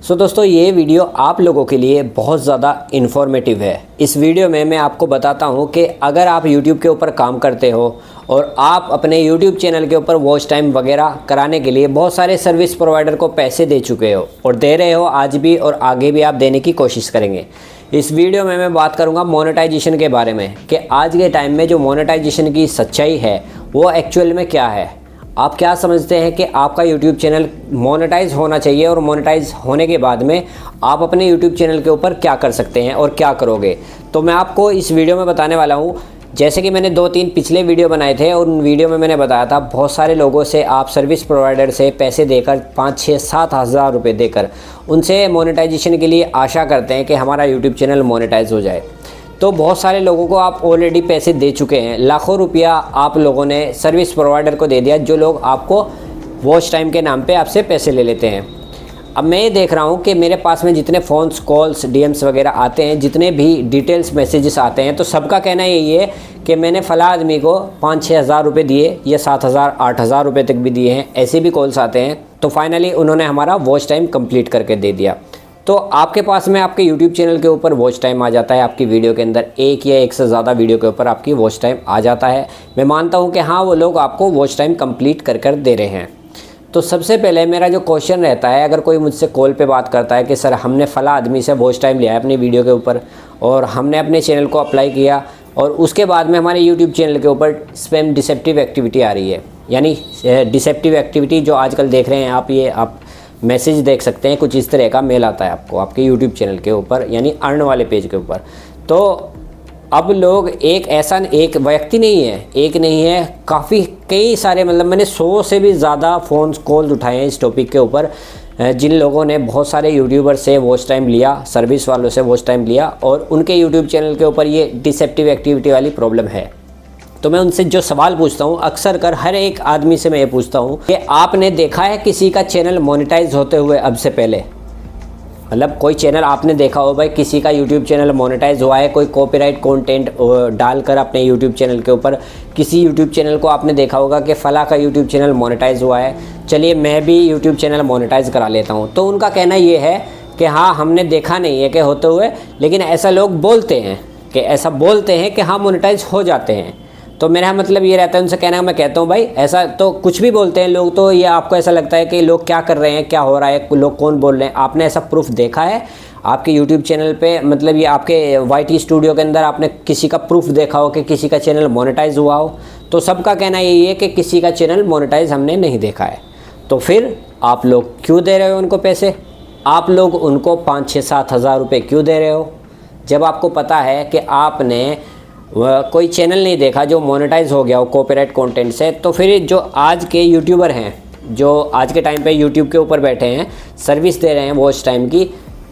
दोस्तों ये वीडियो आप लोगों के लिए बहुत ज़्यादा इन्फॉर्मेटिव है। इस वीडियो में मैं आपको बताता हूँ कि अगर आप YouTube के ऊपर काम करते हो और आप अपने YouTube चैनल के ऊपर वॉच टाइम वगैरह कराने के लिए बहुत सारे सर्विस प्रोवाइडर को पैसे दे चुके हो और दे रहे हो आज भी, और आगे भी आप देने की कोशिश करेंगे। इस वीडियो में मैं बात करूंगा मोनेटाइजेशन के बारे में कि आज के टाइम में जो मोनेटाइजेशन की सच्चाई है वो एक्चुअल में क्या है। आप क्या समझते हैं कि आपका YouTube चैनल मोनेटाइज होना चाहिए और मोनेटाइज होने के बाद में आप अपने YouTube चैनल के ऊपर क्या कर सकते हैं और क्या करोगे, तो मैं आपको इस वीडियो में बताने वाला हूँ। जैसे कि मैंने 2-3 पिछले वीडियो बनाए थे और उन वीडियो में मैंने बताया था बहुत सारे लोगों से आप सर्विस प्रोवाइडर से पैसे देकर 5-6-7 हज़ार रुपये देकर उनसे मोनेटाइजेशन के लिए आशा करते हैं कि हमारा YouTube चैनल मोनेटाइज हो जाए। तो बहुत सारे लोगों को आप ऑलरेडी पैसे दे चुके हैं, लाखों रुपया आप लोगों ने सर्विस प्रोवाइडर को दे दिया, जो लोग आपको वॉच टाइम के नाम पे आपसे पैसे ले लेते हैं। अब मैं ये देख रहा हूँ कि मेरे पास में जितने फ़ोन्स, कॉल्स, DMs वगैरह आते हैं, जितने भी डिटेल्स मैसेजेस आते हैं, तो सबका कहना यही है कि मैंने फ़ला आदमी को 5-6 हज़ार रुपये दिए या 7 हज़ार 8 हज़ार रुपये तक भी दिए हैं। ऐसे भी कॉल्स आते हैं। तो फाइनली उन्होंने हमारा वॉच टाइम कंप्लीट करके दे दिया। तो आपके पास में आपके YouTube चैनल के ऊपर वॉच टाइम आ जाता है, आपकी वीडियो के अंदर एक या एक से ज़्यादा वीडियो के ऊपर आपकी वॉच टाइम आ जाता है। मैं मानता हूँ कि हाँ, वो लोग आपको वॉच टाइम कंप्लीट कर दे रहे हैं। तो सबसे पहले मेरा जो क्वेश्चन रहता है, अगर कोई मुझसे कॉल पे बात करता है कि सर हमने फ़ला आदमी से वॉच टाइम लिया है अपनी वीडियो के ऊपर और हमने अपने चैनल को अप्लाई किया और उसके बाद में हमारे YouTube चैनल के ऊपर स्पैम डिसेप्टिव एक्टिविटी आ रही है, यानी डिसेप्टिव एक्टिविटी जो आजकल देख रहे हैं आप, ये आप मैसेज देख सकते हैं, कुछ इस तरह का मेल आता है आपको आपके YouTube चैनल के ऊपर, यानी अर्न वाले पेज के ऊपर। तो अब लोग एक व्यक्ति नहीं है, एक नहीं है, काफ़ी कई सारे, मतलब मैंने 100 से भी ज़्यादा फ़ोन कॉल उठाए हैं इस टॉपिक के ऊपर, जिन लोगों ने बहुत सारे यूट्यूबर से वॉच टाइम लिया, सर्विस वालों से वॉच टाइम लिया और उनके यूट्यूब चैनल के ऊपर ये डिसेप्टिव एक्टिविटी वाली प्रॉब्लम है। तो मैं उनसे जो सवाल पूछता हूँ, अक्सर कर हर एक आदमी से मैं ये पूछता हूँ कि आपने देखा है किसी का चैनल मोनेटाइज होते हुए अब से पहले? मतलब कोई चैनल आपने देखा हो भाई, किसी का YouTube चैनल मोनेटाइज हुआ है, कोई कॉपीराइट कंटेंट डालकर अपने YouTube चैनल के ऊपर किसी YouTube चैनल को आपने देखा होगा कि फ़ला का YouTube चैनल मोनेटाइज हुआ है, चलिए मैं भी YouTube चैनल मोनेटाइज करा लेता हूँ। तो उनका कहना ये है कि हाँ, हमने देखा नहीं है कि होते हुए, लेकिन ऐसा लोग बोलते हैं कि हाँ मोनेटाइज हो जाते हैं। तो मेरा मतलब ये रहता है उनसे कहना, मैं कहता हूँ भाई ऐसा तो कुछ भी बोलते हैं लोग, तो ये आपको ऐसा लगता है कि लोग क्या कर रहे हैं, क्या हो रहा है, लोग कौन बोल रहे हैं, आपने ऐसा प्रूफ देखा है आपके YouTube चैनल पे? मतलब ये आपके YT स्टूडियो के अंदर आपने किसी का प्रूफ देखा हो कि किसी का चैनल मोनेटाइज हुआ हो? तो सबका कहना यही है कि किसी का चैनल मोनेटाइज हमने नहीं देखा है। तो फिर आप लोग क्यों दे रहे हो उनको पैसे? आप लोग उनको 5-6-7 हज़ार रुपये क्यों दे रहे हो, जब आपको पता है कि आपने कोई चैनल नहीं देखा जो मोनेटाइज हो गया हो कॉपीराइट कंटेंट से? तो फिर जो आज के यूट्यूबर हैं, जो आज के टाइम पे यूट्यूब के ऊपर बैठे हैं, सर्विस दे रहे हैं वॉच टाइम की,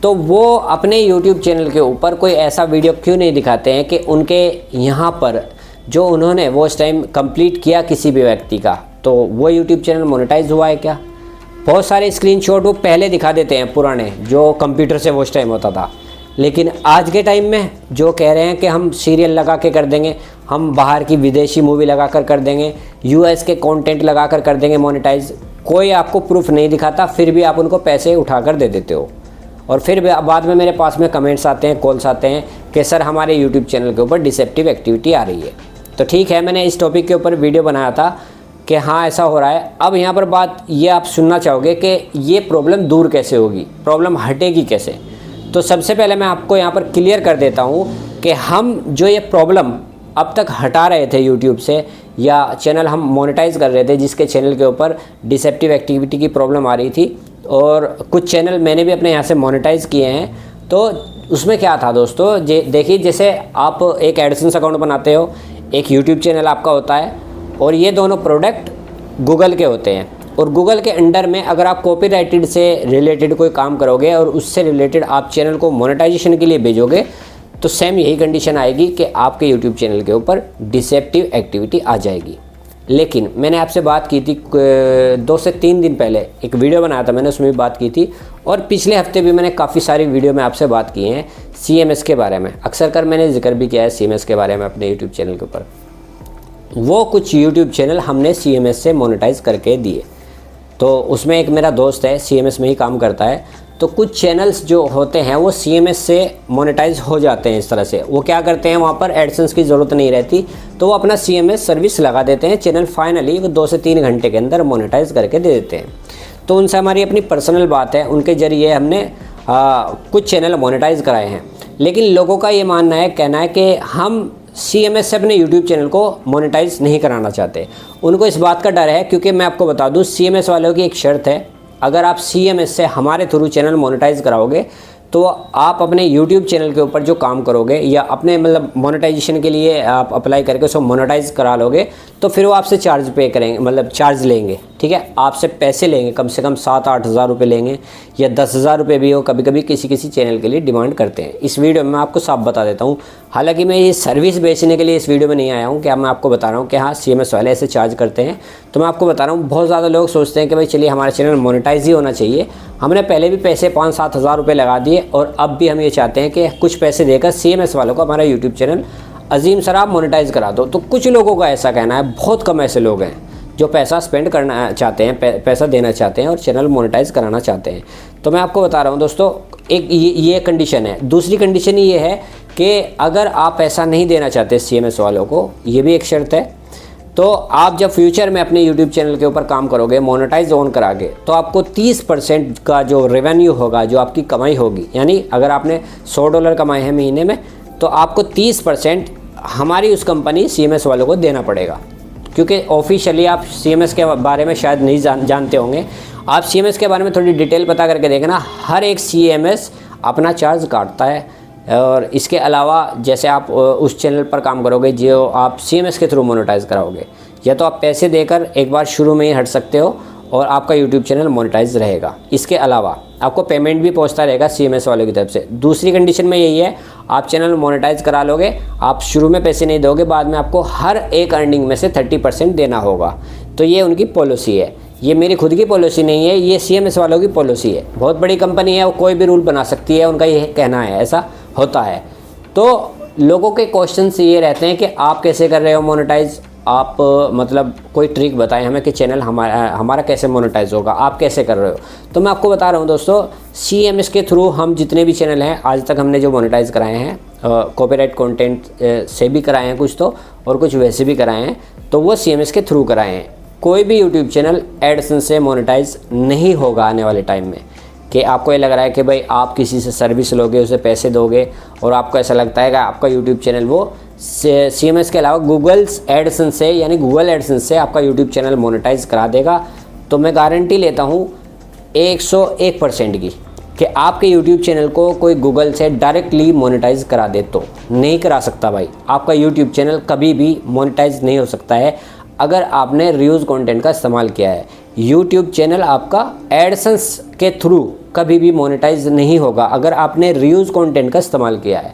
तो वो अपने यूट्यूब चैनल के ऊपर कोई ऐसा वीडियो क्यों नहीं दिखाते हैं कि उनके यहाँ पर जो उन्होंने वॉच टाइम कंप्लीट किया किसी भी व्यक्ति का, तो वो यूट्यूब चैनल मोनेटाइज हुआ है क्या? बहुत सारे स्क्रीनशॉट वो पहले दिखा देते हैं पुराने, जो कंप्यूटर से वॉच टाइम होता था। लेकिन आज के टाइम में जो कह रहे हैं कि हम सीरियल लगा के कर देंगे, हम बाहर की विदेशी मूवी लगा कर देंगे, US के कंटेंट लगा कर देंगे मोनेटाइज, कोई आपको प्रूफ नहीं दिखाता, फिर भी आप उनको पैसे उठा कर दे देते हो। और फिर बाद में मेरे पास में कमेंट्स आते हैं, कॉल्स आते हैं कि सर हमारे YouTube चैनल के ऊपर डिसेप्टिव एक्टिविटी आ रही है। तो ठीक है, मैंने इस टॉपिक के ऊपर वीडियो बनाया था कि हाँ ऐसा हो रहा है। अब यहाँ पर बात ये आप सुनना चाहोगे कि ये प्रॉब्लम दूर कैसे होगी, प्रॉब्लम हटेगी कैसे? तो सबसे पहले मैं आपको यहाँ पर क्लियर कर देता हूँ कि हम जो ये प्रॉब्लम अब तक हटा रहे थे YouTube से, या चैनल हम मोनेटाइज कर रहे थे जिसके चैनल के ऊपर डिसेप्टिव एक्टिविटी की प्रॉब्लम आ रही थी, और कुछ चैनल मैंने भी अपने यहाँ से मोनेटाइज किए हैं। तो उसमें क्या था दोस्तों, देखिए जैसे आप एक एडसेंस अकाउंट बनाते हो, एक YouTube चैनल आपका होता है, और ये दोनों प्रोडक्ट गूगल के होते हैं। और गूगल के अंडर में अगर आप कॉपीराइटेड से रिलेटेड कोई काम करोगे और उससे रिलेटेड आप चैनल को मोनेटाइजेशन के लिए भेजोगे, तो सेम यही कंडीशन आएगी कि आपके YouTube चैनल के ऊपर डिसेप्टिव एक्टिविटी आ जाएगी। लेकिन मैंने आपसे बात की थी 2 से 3 दिन पहले, एक वीडियो बनाया था मैंने, उसमें भी बात की थी, और पिछले हफ्ते भी मैंने काफ़ी सारी वीडियो में आपसे बात की हैं CMS के बारे में। अक्सर कर मैंने जिक्र भी किया है CMS के बारे में अपने YouTube चैनल के ऊपर। वो कुछ YouTube चैनल हमने CMS से मोनेटाइज करके दिए। तो उसमें एक मेरा दोस्त है, CMS में ही काम करता है, तो कुछ चैनल्स जो होते हैं वो CMS से मोनेटाइज हो जाते हैं। इस तरह से वो क्या करते हैं, वहाँ पर एडसेंस की ज़रूरत नहीं रहती, तो वो अपना CMS सर्विस लगा देते हैं। चैनल फाइनली वो 2 से 3 घंटे के अंदर मोनेटाइज करके दे देते हैं। तो उनसे हमारी अपनी पर्सनल बात है, उनके ज़रिए हमने कुछ चैनल मोनेटाइज कराए हैं। लेकिन लोगों का ये मानना है, कहना है कि हम CMS से अपने YouTube चैनल को मोनेटाइज नहीं कराना चाहते। उनको इस बात का डर है, क्योंकि मैं आपको बता दूं CMS वालों की एक शर्त है, अगर आप CMS से हमारे थ्रू चैनल मोनेटाइज कराओगे तो आप अपने YouTube चैनल के ऊपर जो काम करोगे या अपने मतलब मोनेटाइजेशन के लिए आप अप्लाई करके उसको मोनेटाइज करा लोगे, तो फिर वो आपसे चार्ज पे करेंगे, मतलब चार्ज लेंगे। ठीक है, आपसे पैसे लेंगे, कम से कम 7-8 हज़ार रुपये लेंगे या 10 हज़ार रुपये भी हो, कभी कभी किसी किसी चैनल के लिए डिमांड करते हैं। इस वीडियो में मैं आपको साफ बता देता हूँ। हालांकि मैं ये सर्विस बेचने के लिए इस वीडियो में नहीं आया हूँ, क्या मैं आपको बता रहा हूँ कि हाँ CMS वाले ऐसे चार्ज करते हैं। तो मैं आपको बता रहा हूँ, बहुत ज़्यादा लोग सोचते हैं कि भाई चलिए हमारा चैनल मोनेटाइज ही होना चाहिए। हमने पहले भी पैसे 5-7 हज़ार रुपये लगा दिए और अब भी हम ये चाहते हैं कि कुछ पैसे देकर CMS वालों को हमारा यूट्यूब चैनल अजीम सर आप मोनेटाइज करा दो। तो कुछ लोगों का ऐसा कहना है, बहुत कम ऐसे लोग हैं जो पैसा स्पेंड करना चाहते हैं, पैसा देना चाहते हैं और चैनल मोनेटाइज कराना चाहते हैं। तो मैं आपको बता रहा हूं दोस्तों, एक ये कंडीशन है। दूसरी कंडीशन ये है कि अगर आप पैसा नहीं देना चाहते CMS वालों को, ये भी एक शर्त है, तो आप जब फ्यूचर में अपने YouTube चैनल के ऊपर काम करोगे मोनेटाइज ऑन करा के, तो आपको 30% का जो रेवेन्यू होगा, जो आपकी कमाई होगी, यानी अगर आपने $100 कमाए हैं महीने में, तो आपको 30% हमारी उस कंपनी CMS वालों को देना पड़ेगा। क्योंकि ऑफिशियली आप CMS के बारे में शायद नहीं जानते होंगे। आप CMS के बारे में थोड़ी डिटेल पता करके देखना, हर एक CMS अपना चार्ज काटता है। और इसके अलावा जैसे आप उस चैनल पर काम करोगे जो आप CMS के थ्रू मोनेटाइज कराओगे, या तो आप पैसे देकर एक बार शुरू में ही हट सकते हो और आपका YouTube चैनल मोनेटाइज रहेगा। इसके अलावा आपको पेमेंट भी पहुंचता रहेगा CMS वालों की तरफ से। दूसरी कंडीशन में यही है, आप चैनल मोनेटाइज करा लोगे, आप शुरू में पैसे नहीं दोगे, बाद में आपको हर एक अर्निंग में से 30% देना होगा। तो ये उनकी पॉलिसी है, ये मेरी खुद की पॉलिसी नहीं है, ये CMS वालों की पॉलिसी है। बहुत बड़ी कंपनी है, वो कोई भी रूल बना सकती है, उनका ये कहना है, ऐसा होता है। तो लोगों के क्वेश्चंस ये रहते हैं कि आप कैसे कर रहे हो मोनेटाइज, आप मतलब कोई ट्रिक बताएं हमें कि चैनल हमारा कैसे मोनेटाइज होगा, आप कैसे कर रहे हो। तो मैं आपको बता रहा हूँ दोस्तों, CMS के थ्रू हम जितने भी चैनल हैं आज तक हमने जो मोनेटाइज कराए हैं, कॉपीराइट कंटेंट से भी कराए हैं कुछ तो, और कुछ वैसे भी कराए हैं, तो वो CMS के थ्रू कराए हैं। कोई भी यूट्यूब चैनल एडसेंस से मोनेटाइज नहीं होगा आने वाले टाइम में। कि आपको ये लग रहा है कि भाई आप किसी से सर्विस लोगे, उसे पैसे दोगे और आपको ऐसा लगता है कि आपका यूट्यूब चैनल वो CMS के अलावा गूगल्स एडसेंस से, यानी गूगल एडसेंस से आपका यूट्यूब चैनल मोनेटाइज करा देगा। तो मैं गारंटी लेता हूँ 101% की कि आपके यूट्यूब चैनल को कोई गूगल से डायरेक्टली मोनेटाइज करा दे तो नहीं करा सकता। भाई आपका यूट्यूब चैनल कभी भी मोनेटाइज नहीं हो सकता है अगर आपने रिव्यूज़ कंटेंट का इस्तेमाल किया है। यूट्यूब चैनल आपका एडसेंस के थ्रू कभी भी मोनेटाइज नहीं होगा अगर आपने रिव्यूज़ कंटेंट का इस्तेमाल किया है।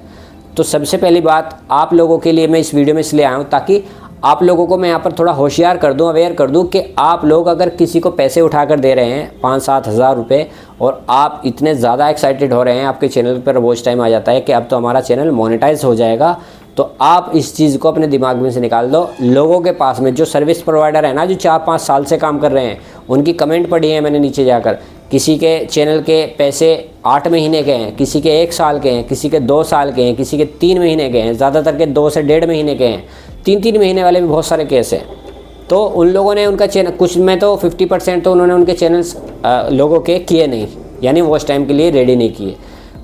तो सबसे पहली बात आप लोगों के लिए मैं इस वीडियो में इसलिए आया हूँ ताकि आप लोगों को मैं यहाँ पर थोड़ा होशियार कर दूँ, अवेयर कर दूँ कि आप लोग अगर किसी को पैसे उठाकर दे रहे हैं 5-7 हज़ार रुपये और आप इतने ज़्यादा एक्साइटेड हो रहे हैं, आपके चैनल पर वॉच टाइम आ जाता है कि अब तो हमारा चैनल मोनेटाइज हो जाएगा, तो आप इस चीज़ को अपने दिमाग में से निकाल दो। लोगों के पास में जो सर्विस प्रोवाइडर है ना, जो 4-5 साल से काम कर रहे हैं, उनकी कमेंट पढ़ी है मैंने नीचे जाकर। किसी के चैनल के पैसे 8 महीने के हैं, किसी के 1 साल के हैं, किसी के 2 साल के हैं, किसी के 3 महीने के हैं, ज़्यादातर के 2 से 1.5 महीने के हैं, 3-3 महीने वाले भी बहुत सारे केस हैं। तो उन लोगों ने उनका चैनल, कुछ में तो 50% तो उन्होंने उनके चैनल्स लोगों के किए नहीं, यानी वॉच टाइम के लिए रेडी नहीं किए।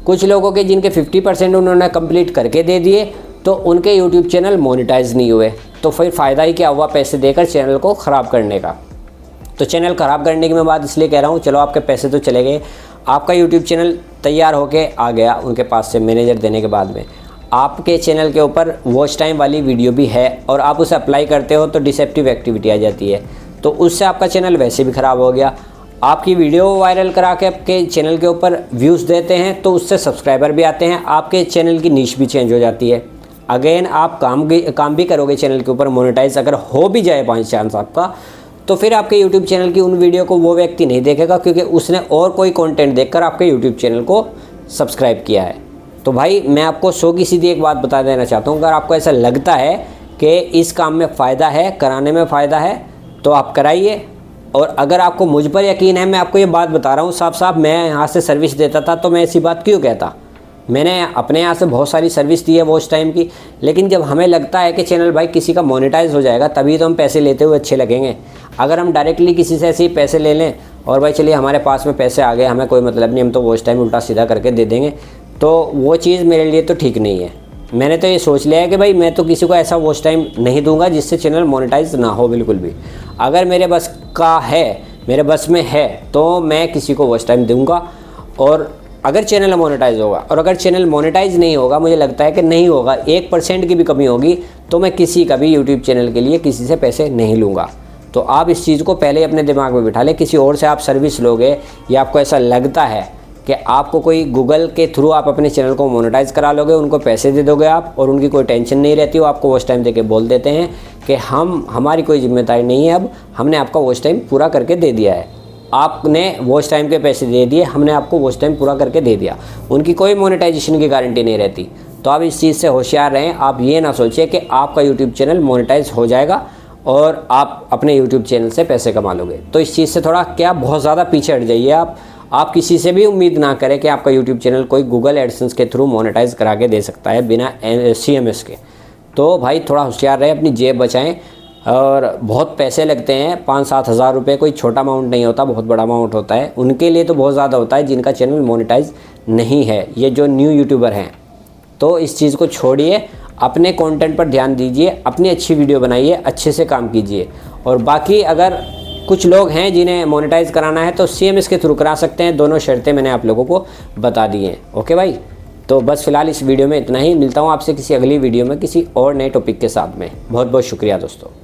कुछ लोगों के जिनके 50% उन्होंने कंप्लीट करके दे दिए, तो उनके यूट्यूब चैनल मोनेटाइज नहीं हुए। तो फिर फ़ायदा ही क्या हुआ पैसे देकर चैनल को ख़राब करने का। तो चैनल ख़राब करने की मैं बात इसलिए कह रहा हूँ, चलो आपके पैसे तो चले गए, आपका यूट्यूब चैनल तैयार होके आ गया उनके पास से मैनेजर देने के बाद में, आपके चैनल के ऊपर वॉच टाइम वाली वीडियो भी है और आप उसे अप्लाई करते हो तो डिसेप्टिव एक्टिविटी आ जाती है, तो उससे आपका चैनल वैसे भी ख़राब हो गया। आपकी वीडियो वायरल करा के आपके चैनल के ऊपर व्यूज़ देते हैं तो उससे सब्सक्राइबर भी आते हैं, आपके चैनल की नीश भी चेंज हो जाती है। अगेन आप काम भी करोगे चैनल के ऊपर, मोनेटाइज अगर हो भी जाए 5 चांस आपका, तो फिर आपके यूट्यूब चैनल की उन वीडियो को वो व्यक्ति नहीं देखेगा क्योंकि उसने और कोई कंटेंट देखकर आपके यूट्यूब चैनल को सब्सक्राइब किया है। तो भाई मैं आपको 100 की सीधी एक बात बता देना चाहता हूँ, अगर आपको ऐसा लगता है कि इस काम में फ़ायदा है, कराने में फ़ायदा है, तो आप कराइए। और अगर आपको मुझ पर यकीन है, मैं आपको ये बात बता रहा हूँ साफ साफ, मैं यहाँ से सर्विस देता था तो मैं ऐसी बात क्यों कहता। मैंने अपने यहाँ से बहुत सारी सर्विस दी है वॉच टाइम की, लेकिन जब हमें लगता है कि चैनल भाई किसी का मोनेटाइज हो जाएगा तभी तो हम पैसे लेते हुए अच्छे लगेंगे। अगर हम डायरेक्टली किसी से ऐसे ही पैसे ले लें और भाई चलिए हमारे पास में पैसे आ गए, हमें कोई मतलब नहीं, हम तो वॉच टाइम उल्टा सीधा करके दे देंगे, तो वो चीज़ मेरे लिए तो ठीक नहीं है। मैंने तो ये सोच लिया है कि भाई मैं तो किसी को ऐसा वॉच टाइम नहीं दूंगा जिससे चैनल मोनेटाइज ना हो बिल्कुल भी। अगर मेरे बस का है, मेरे बस में है, तो मैं किसी को वॉच टाइम दूंगा। और अगर चैनल मोनेटाइज होगा, और अगर चैनल मोनेटाइज नहीं होगा, मुझे लगता है कि नहीं होगा, 1% की भी कमी होगी, तो मैं किसी का भी यूट्यूब चैनल के लिए किसी से पैसे नहीं लूँगा। तो आप इस चीज़ को पहले अपने दिमाग में बिठा लें। किसी और से आप सर्विस लोगे या आपको ऐसा लगता है कि आपको कोई गूगल के थ्रू आप अपने चैनल को मोनेटाइज करा लोगे, उनको पैसे दे दोगे आप, और उनकी कोई टेंशन नहीं रहती, वो आपको वॉच टाइम देके बोल देते हैं कि हमारी कोई जिम्मेदारी नहीं है, अब हमने आपका वॉच टाइम पूरा करके दे दिया है, आपने वॉच टाइम के पैसे दे दिए, हमने आपको वॉच टाइम पूरा करके दे दिया। उनकी कोई मोनेटाइजेशन की गारंटी नहीं रहती। तो आप इस चीज़ से होशियार रहें। आप ये ना सोचिए कि आपका यूट्यूब चैनल मोनेटाइज हो जाएगा और आप अपने यूट्यूब चैनल से पैसे कमा लोगे। तो इस चीज़ से थोड़ा क्या बहुत ज़्यादा पीछे हट जाइए आप किसी से भी उम्मीद ना करें कि आपका यूट्यूब चैनल कोई गूगल एडसेंस के थ्रू मोनेटाइज करा के दे सकता है बिना CMS के। तो भाई थोड़ा होशियार रहें, अपनी जेब बचाएं। और बहुत पैसे लगते हैं, 5-7 हज़ार रुपये कोई छोटा अमाउंट नहीं होता, बहुत बड़ा अमाउंट होता है। उनके लिए तो बहुत ज़्यादा होता है जिनका चैनल मोनेटाइज नहीं है, ये जो न्यू यूट्यूबर हैं। तो इस चीज़ को छोड़िए, अपने कंटेंट पर ध्यान दीजिए, अपनी अच्छी वीडियो बनाइए, अच्छे से काम कीजिए। और बाकी अगर कुछ लोग हैं जिन्हें मोनेटाइज कराना है तो CMS के थ्रू करा सकते हैं। दोनों शर्तें मैंने आप लोगों को बता दी हैं। ओके भाई, तो बस फिलहाल इस वीडियो में इतना ही। मिलता हूँ आपसे किसी अगली वीडियो में किसी और नए टॉपिक के साथ में। बहुत बहुत शुक्रिया दोस्तों।